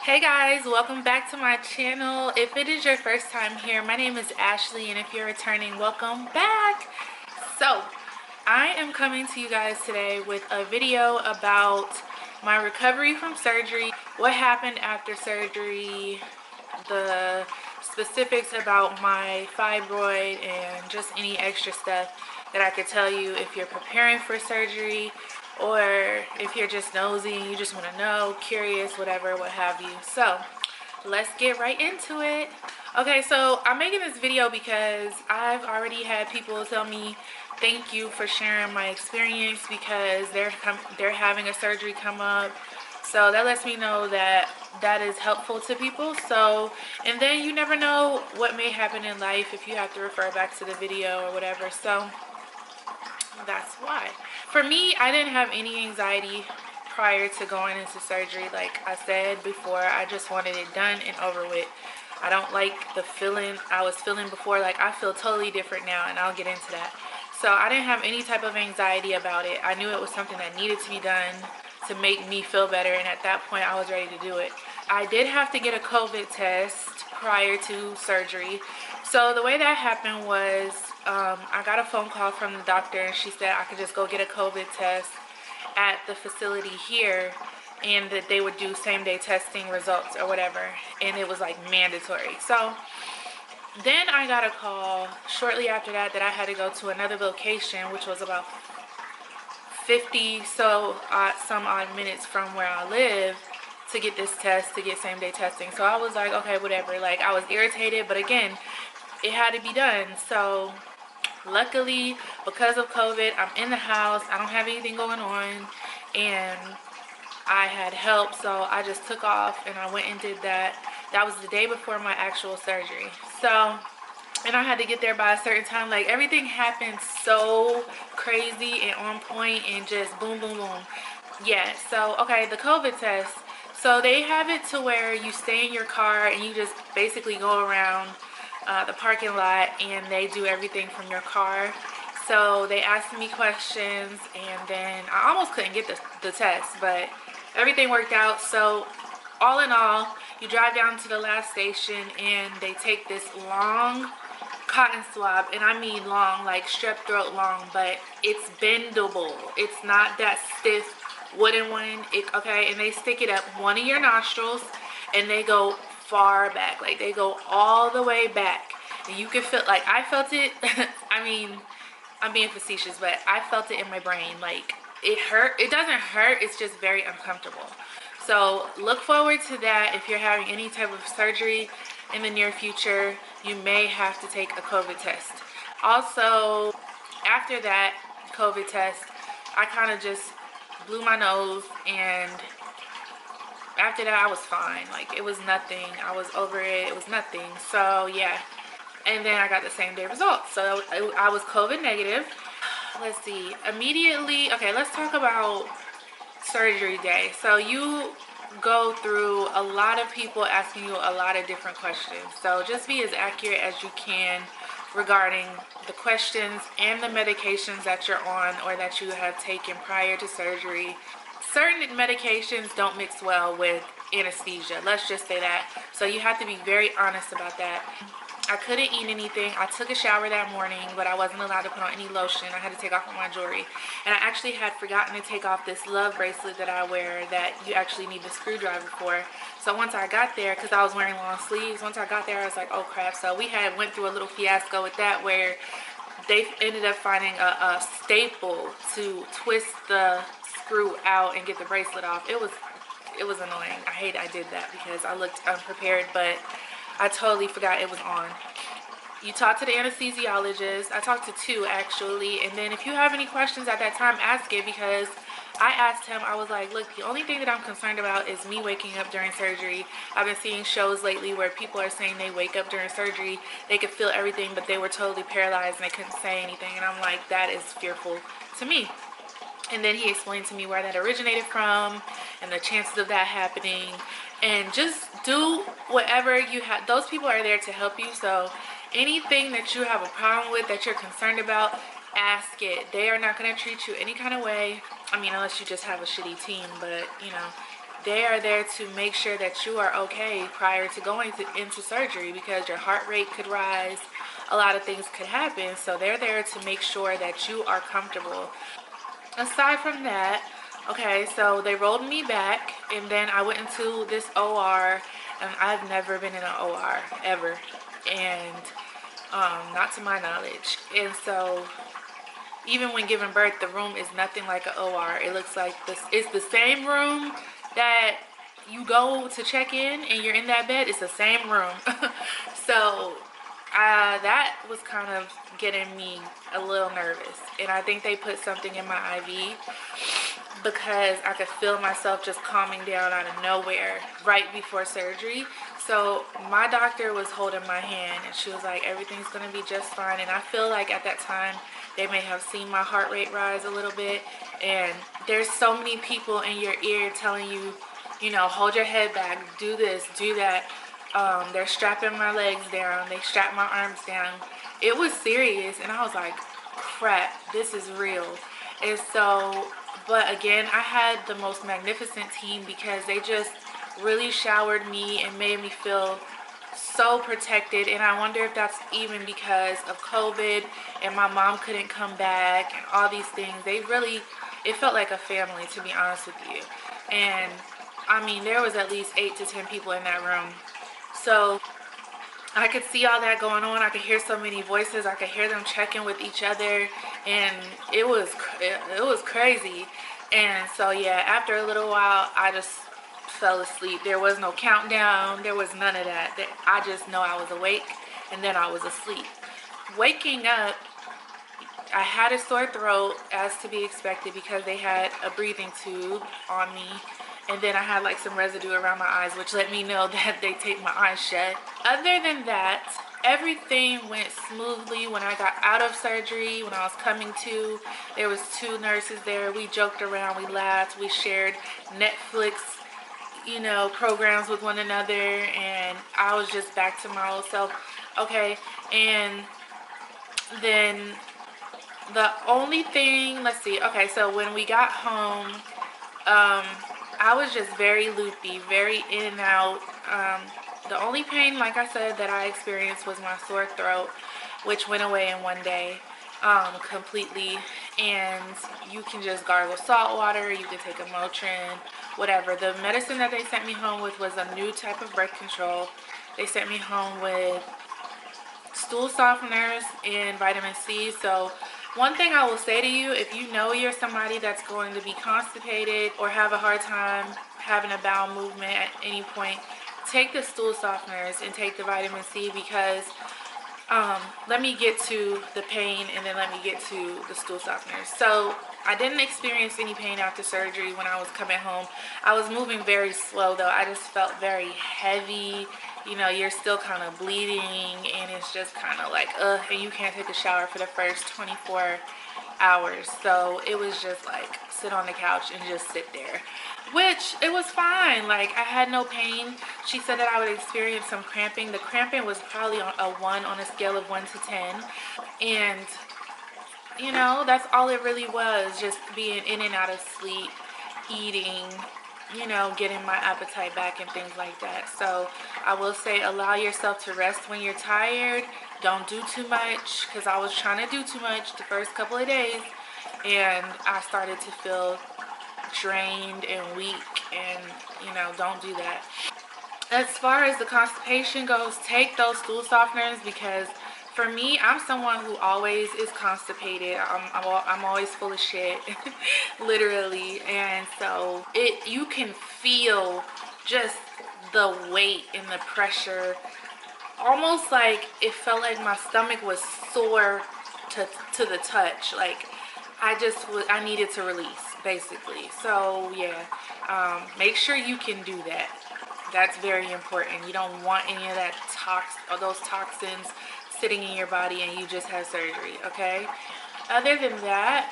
Hey guys, welcome back to my channel. If it is your first time here, my name is Ashley, and if you're returning, welcome back. So I am coming to you guys today with a video about my recovery from surgery, what happened after surgery, the specifics about my fibroid, and just any extra stuff that I could tell you if you're preparing for surgery, or if you're just nosy and you just want to know, curious, whatever, what have you. So let's get right into it. Okay, so I'm making this video because I've already had people tell me thank you for sharing my experience because they're having a surgery come up. So that lets me know that that is helpful to people. So, and then you never know what may happen in life if you have to refer back to the video or whatever. So that's why. For me, I didn't have any anxiety prior to going into surgery. Like I said before, I just wanted it done and over with. I don't like the feeling I was feeling before. Like I feel totally different now, and I'll get into that. So I didn't have any type of anxiety about it. I knew it was something that needed to be done to make me feel better, and at that point I was ready to do it. I did have to get a COVID test prior to surgery. So the way that happened was I got a phone call from the doctor, and she said I could just go get a COVID test at the facility here, and that they would do same-day testing results or whatever, and it was like mandatory. So then I got a call shortly after that I had to go to another location, which was about 50 some odd minutes from where I live, to get this test, to get same-day testing. So I was like, okay, whatever. Like, I was irritated, but again, it had to be done. So luckily, because of COVID, I'm in the house, I don't have anything going on, and I had help, so I just took off and I went and did that. That was the day before my actual surgery. So, and I had to get there by a certain time. Like, everything happened so crazy and on point and just boom, boom, boom. Yeah, so, okay, the COVID test. So they have it to where you stay in your car and you just basically go around the parking lot, and they do everything from your car. So they asked me questions, and then I almost couldn't get the test, but everything worked out. So all in all, you drive down to the last station, and they take this long cotton swab, and I mean long, like strep throat long, but it's bendable. It's not that stiff wooden one. Okay, and they stick it up one of your nostrils, and they go far back. Like, they go all the way back, and you can feel, like, I felt it. I mean, I'm being facetious, but I felt it in my brain. Like, it hurt. It doesn't hurt, it's just very uncomfortable. So look forward to that. If you're having any type of surgery in the near future, you may have to take a COVID test. Also, after that COVID test, I kind of just blew my nose, and after that I was fine. Like, it was nothing. I was over it. It was nothing. So yeah, and then I got the same day results. So I was COVID negative. Let's see, immediately, okay, let's talk about surgery day. So you go through a lot of people asking you a lot of different questions. So just be as accurate as you can regarding the questions and the medications that you're on or that you have taken prior to surgery. Certain medications don't mix well with anesthesia. Let's just say that. So you have to be very honest about that. I couldn't eat anything. I took a shower that morning, but I wasn't allowed to put on any lotion. I had to take off all my jewelry. And I actually had forgotten to take off this love bracelet that I wear that you actually need the screwdriver for. So once I got there, because I was wearing long sleeves, once I got there, I was like, oh crap. So we went through a little fiasco with that, where they ended up finding a staple to twist the screw out and get the bracelet off. It was annoying. I hate I did that because I looked unprepared, but I totally forgot it was on. You talk to the anesthesiologist. I talked to two, actually. And then if you have any questions at that time, ask it, because I asked him, I was like, look, the only thing that I'm concerned about is me waking up during surgery. I've been seeing shows lately where people are saying they wake up during surgery, they could feel everything, but they were totally paralyzed and they couldn't say anything. And I'm like, that is fearful to me. And then he explained to me where that originated from and the chances of that happening. And just do whatever you have. Those people are there to help you. So anything that you have a problem with, that you're concerned about, ask it. They are not going to treat you any kind of way. I mean, unless you just have a shitty team. But, you know, they are there to make sure that you are okay prior to going into surgery, because your heart rate could rise, a lot of things could happen. So they're there to make sure that you are comfortable. Aside from that, okay, so they rolled me back, and then I went into this OR, and I've never been in an OR ever, and not to my knowledge. And so even when giving birth, the room is nothing like an OR. It looks like this. It's the same room that you go to check in and you're in that bed. It's the same room. So that was kind of getting me a little nervous. And I think they put something in my IV because I could feel myself just calming down out of nowhere right before surgery. So my doctor was holding my hand, and she was like, everything's going to be just fine. And I feel like at that time they may have seen my heart rate rise a little bit, and there's so many people in your ear telling you, you know, hold your head back, do this, do that. They're strapping my legs down, they strapped my arms down. It was serious, and I was like, crap, this is real. And so, but again, I had the most magnificent team, because they just really showered me and made me feel so protected. And I wonder if that's even because of COVID and my mom couldn't come back and all these things. They really, it felt like a family, to be honest with you. And I mean, there was at least 8 to 10 people in that room. So I could see all that going on. I could hear so many voices. I could hear them checking with each other, and it was crazy. And so yeah, after a little while, I just fell asleep. There was no countdown. There was none of that. I just know I was awake, and then I was asleep. Waking up, I had a sore throat, as to be expected, because they had a breathing tube on me. And then I had like some residue around my eyes, which let me know that they taped my eyes shut. Other than that, everything went smoothly. When I got out of surgery, when I was coming to, there was 2 nurses there. We joked around, we laughed, we shared Netflix, you know, programs with one another, and I was just back to my old self. Okay, and then the only thing, let's see, okay, so when we got home, I was just very loopy, very in and out. The only pain, like I said, that I experienced was my sore throat, which went away in one day completely. And you can just gargle salt water, you can take a Motrin, whatever. The medicine that they sent me home with was a new type of birth control. They sent me home with stool softeners and vitamin C. So one thing I will say to you, if you know you're somebody that's going to be constipated or have a hard time having a bowel movement at any point, take the stool softeners and take the vitamin C, because let me get to the pain and then let me get to the stool softeners. So I didn't experience any pain after surgery when I was coming home. I was moving very slow though. I just felt very heavy. You know, you're still kind of bleeding, and it's just kind of like, and you can't take a shower for the first 24 hours. So it was just like, sit on the couch and just sit there, which it was fine. Like, I had no pain. She said that I would experience some cramping. The cramping was probably on a 1 on a scale of 1 to 10. And, you know, that's all it really was, just being in and out of sleep, eating, you know, getting my appetite back and things like that. So I will say, allow yourself to rest when you're tired. Don't do too much, because I was trying to do too much the first couple of days, and I started to feel drained and weak, and you know, don't do that. As far as the constipation goes, take those stool softeners, because for me, I'm someone who always is constipated. I'm always full of shit, literally. And so you can feel just the weight and the pressure. Almost like it felt like my stomach was sore to the touch. Like I needed to release, basically. So yeah, make sure you can do that. That's very important. You don't want any of that those toxins sitting in your body, and you just had surgery, okay? Other than that,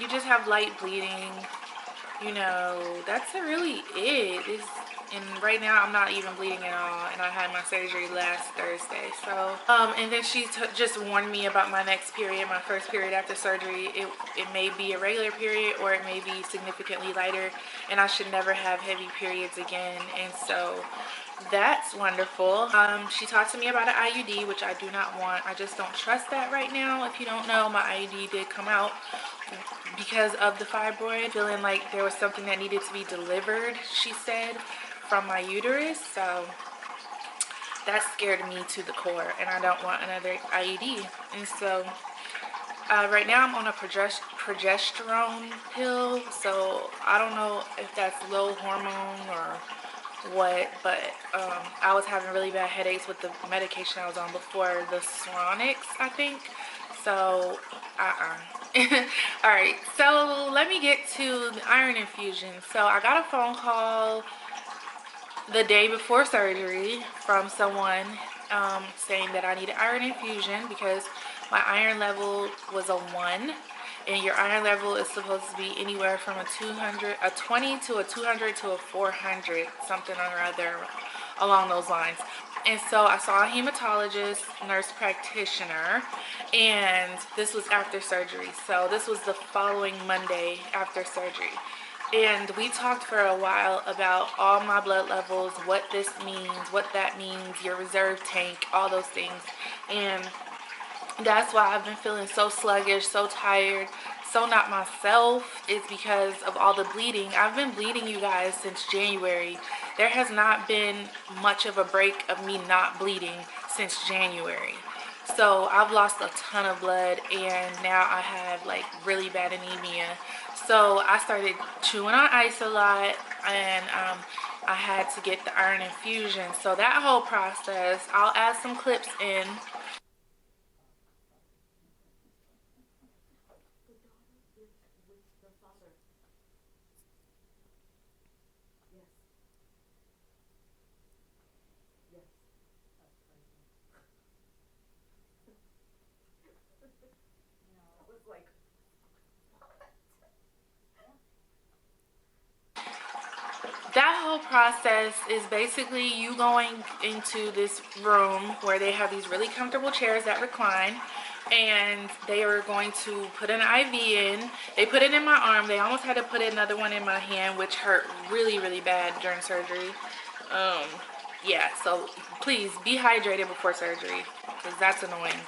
you just have light bleeding. You know, that's really it. and right now I'm not even bleeding at all, and I had my surgery last Thursday. So and then she just warned me about my next period, my first period after surgery. It may be a regular period, or it may be significantly lighter, and I should never have heavy periods again. And so that's wonderful. She talked to me about an IUD, which I do not want. I just don't trust that right now. If you don't know, my IUD did come out because of the fibroid, feeling like there was something that needed to be delivered, she said, from my uterus. So that scared me to the core, and I don't want another IUD. And so right now I'm on a progesterone pill, so I don't know if that's low hormone or what, but I was having really bad headaches with the medication I was on before, the Sronics, I think. So all right, so let me get to the iron infusion. So I got a phone call the day before surgery from someone saying that I needed iron infusion because my iron level was a 1, and your iron level is supposed to be anywhere from a 20 to a 200 to a 400, something or other along those lines. And so I saw a hematologist, nurse practitioner, and this was after surgery. So this was the following Monday after surgery. And we talked for a while about all my blood levels, what this means, what that means, your reserve tank, all those things. And that's why I've been feeling so sluggish, so tired, so not myself. It's because of all the bleeding. I've been bleeding, you guys, since January. There has not been much of a break of me not bleeding since January. So I've lost a ton of blood, and now I have like really bad anemia. So I started chewing on ice a lot, and I had to get the iron infusion. So that whole process, I'll add some clips in. That whole process is basically you going into this room where they have these really comfortable chairs that recline, and they are going to put an IV in. They put it in my arm. They almost had to put another one in my hand, which hurt really, really bad during surgery. Yeah, so please be hydrated before surgery, because that's annoying.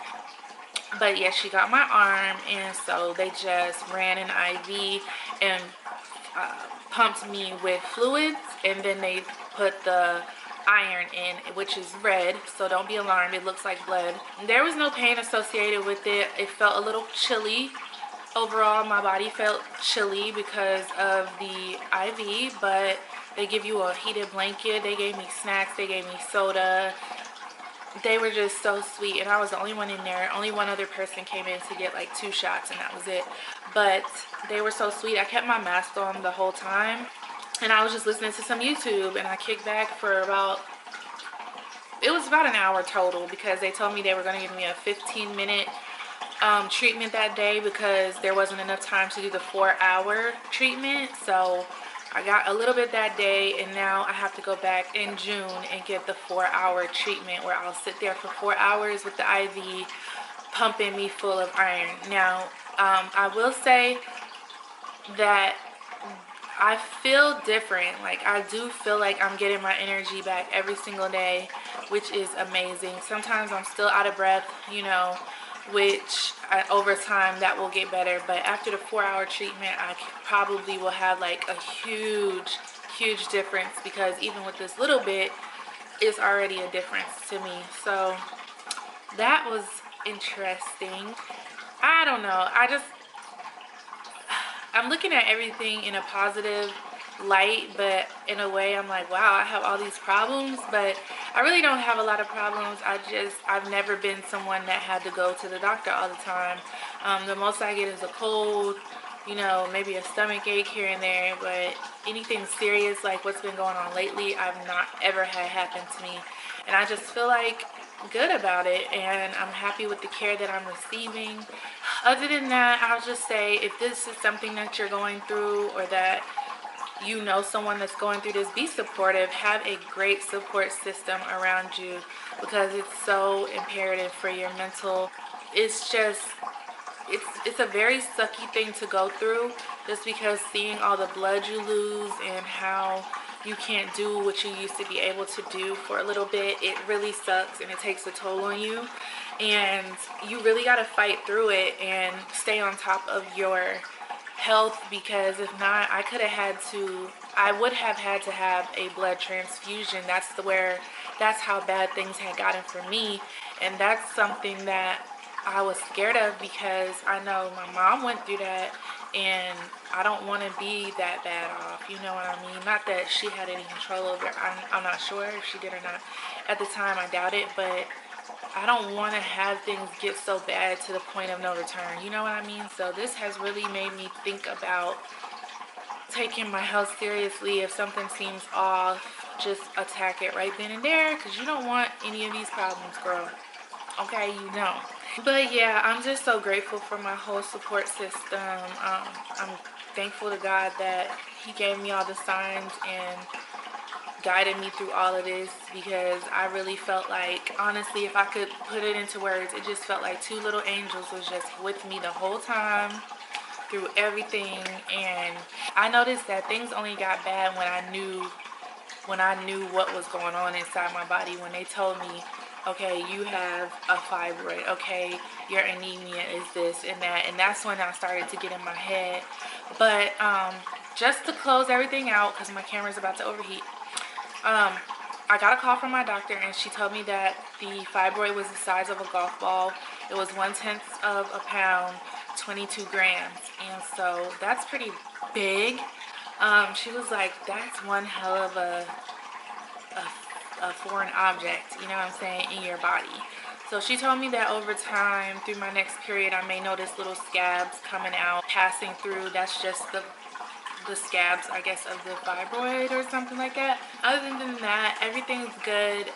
But yeah, she got my arm, and so they just ran an IV and pumped me with fluids, and then they put the iron in, which is red, so don't be alarmed, it looks like blood. There was no pain associated with it. It felt a little chilly. Overall, my body felt chilly because of the IV, but they give you a heated blanket. They gave me snacks, they gave me soda. They were just so sweet, and I was the only one in there. Only one other person came in to get like 2 shots, and that was it. But they were so sweet. I kept my mask on the whole time, and I was just listening to some YouTube, and I kicked back for about, it was about an hour total, because they told me they were going to give me a 15-minute treatment that day because there wasn't enough time to do the 4-hour treatment. So I got a little bit that day, and now I have to go back in June and get the 4-hour treatment where I'll sit there for 4 hours with the IV pumping me full of iron. Now, I will say that I feel different. Like, I do feel like I'm getting my energy back every single day, which is amazing. Sometimes I'm still out of breath, you know, which over time that will get better. But after the 4-hour treatment, I probably will have like a huge difference, because even with this little bit, it's already a difference to me. So that was interesting. I don't know. I'm looking at everything in a positive light, but in a way I'm like, wow, I have all these problems, but I really don't have a lot of problems. I've never been someone that had to go to the doctor all the time. The most I get is a cold, you know, maybe a stomach ache here and there, but anything serious like what's been going on lately, I've not ever had happen to me. And I just feel like good about it, and I'm happy with the care that I'm receiving. Other than that, I'll just say, if this is something that you're going through, or that you know someone that's going through this, be supportive. Have a great support system around you, because it's so imperative for your mental. It's just, it's a very sucky thing to go through, just because seeing all the blood you lose and how you can't do what you used to be able to do for a little bit, it really sucks and it takes a toll on you. And you really got to fight through it and stay on top of your health, because if not, I would have had to have a blood transfusion. That's how bad things had gotten for me. And that's something that I was scared of, because I know my mom went through that, and I don't want to be that bad off, you know what I mean? Not that she had any control over it. I'm not sure if she did or not. At the time, I doubt it, but I don't want to have things get so bad to the point of no return, you know what I mean? So this has really made me think about taking my health seriously. If something seems off, just attack it right then and there, because you don't want any of these problems, girl. Okay, you know. But yeah, I'm just so grateful for my whole support system. I'm thankful to God that He gave me all the signs and guided me through all of this, because I really felt like, honestly, if I could put it into words, it just felt like two little angels was just with me the whole time through everything. And I noticed that things only got bad when I knew what was going on inside my body. When they told me, okay, you have a fibroid, okay, your anemia is this and that, and that's when I started to get in my head. But just to close everything out, because my camera's about to overheat, I got a call from my doctor, and she told me that the fibroid was the size of a golf ball. It was 1/10 of a pound, 22 grams, and so that's pretty big. She was like, that's one hell of a foreign object, you know what I'm saying, in your body. So she told me that over time, through my next period, I may notice little scabs coming out, passing through. That's just the scabs, I guess, of the fibroid or something like that. Other than that, everything's good.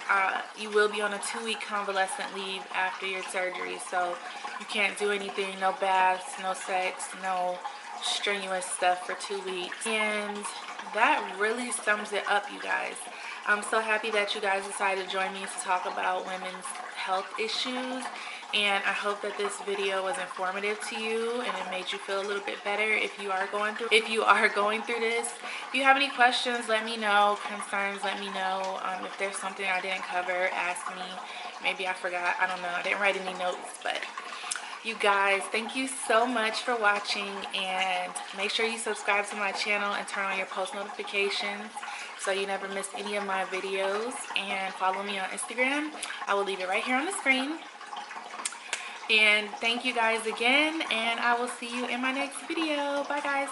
You will be on a 2-week convalescent leave after your surgery, so you can't do anything, no baths, no sex, no strenuous stuff for 2 weeks. And that really sums it up, you guys. I'm so happy that you guys decided to join me to talk about women's health issues, and I hope that this video was informative to you and it made you feel a little bit better if you are going through this. If you have any questions, let me know. Concerns, let me know. If there's something I didn't cover, ask me. Maybe I forgot, I don't know, I didn't write any notes. But you guys, thank you so much for watching, and make sure you subscribe to my channel and turn on your post notifications so you never miss any of my videos. And follow me on Instagram. I will leave it right here on the screen. And thank you guys again, and I will see you in my next video. Bye guys.